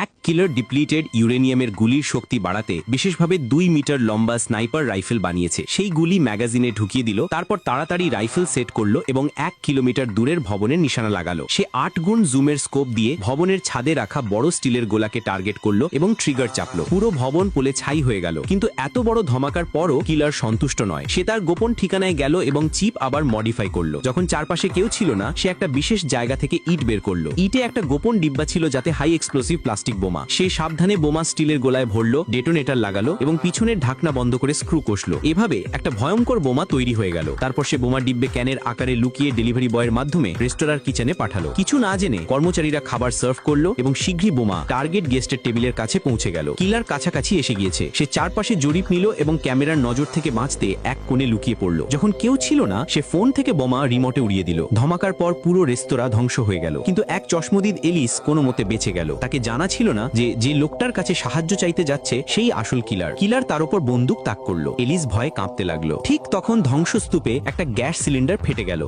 এক কিলার ডিপ্লিটেড ইউরেনিয়ামের গুলির শক্তি বাড়াতে বিশেষভাবে 2 মিটার লম্বা স্নাইপার রাইফেল বানিয়েছে। সেই গুলি ম্যাগাজিনে ঢুকিয়ে দিল, তারপর তাড়াতাড়ি রাইফেল সেট করলো এবং 1 কিলোমিটার দূরের ভবনের নিশানা লাগালো। সে 8 গুণ জুমের স্কোপ দিয়ে ভবনের ছাদে রাখা বড় স্টিলের গোলাকে টার্গেট করলো এবং ট্রিগার চাপলো। পুরো ভবন পোলে ছাই হয়ে গেল। কিন্তু এত বড় ধমাকার পরও কিলার সন্তুষ্ট নয়। সে তার গোপন ঠিকানায় গেল এবং চিপ আবার মডিফাই করলো। যখন চারপাশে কেউ ছিল না, সে একটা বিশেষ জায়গা থেকে ইট বের করলো। ইটে একটা গোপন ডিব্বা ছিল যাতে হাই এক্সপ্লোসিভ প্লাস্টিক বোমা। সে সাবধানে বোমা স্টিলের গোলায় ভরলো, ডেটোনেটর লাগালো এবং পিছনের ঢাকনা বন্ধ করে স্ক্রু কষলো। এভাবে একটা ভয়ঙ্কর বোমা তৈরি হয়ে গেল। তারপর সে বোমা ডিব্বে ক্যানের আকারে লুকিয়ে ডেলিভারি বয়ের মাধ্যমে রেস্তোরাঁর কিচেনে পাঠালো। কিছু না জেনে কর্মচারীরা খাবার সার্ভ করলো এবং শীঘ্রই বোমা টার্গেট গেস্টের টেবিলের কাছে পৌঁছে গেল। কিলার কাছাকাছি এসে গিয়েছে। সে চারপাশে জরিপ নিল এবং ক্যামেরার নজর থেকে বাঁচতে এক কোণে লুকিয়ে পড়ল। যখন কেউ ছিল না, সে ফোন থেকে বোমা রিমোটে উড়িয়ে দিল। ধমাকার পর পুরো রেস্তোরাঁ ধ্বংস হয়ে গেল। কিন্তু এক চশমদিদ এলিস কোনো মতে বেঁচে গেল। তাকে জানা ছিল না যে লোকটার কাছে সাহায্য চাইতে যাচ্ছে সেই আসল কিলার। কিলার তার উপর বন্দুক তাক করলো। এলিস ভয়ে কাঁপতে লাগলো। ঠিক তখন ধ্বংসস্তূপে একটা গ্যাস সিলিন্ডার ফেটে গেল।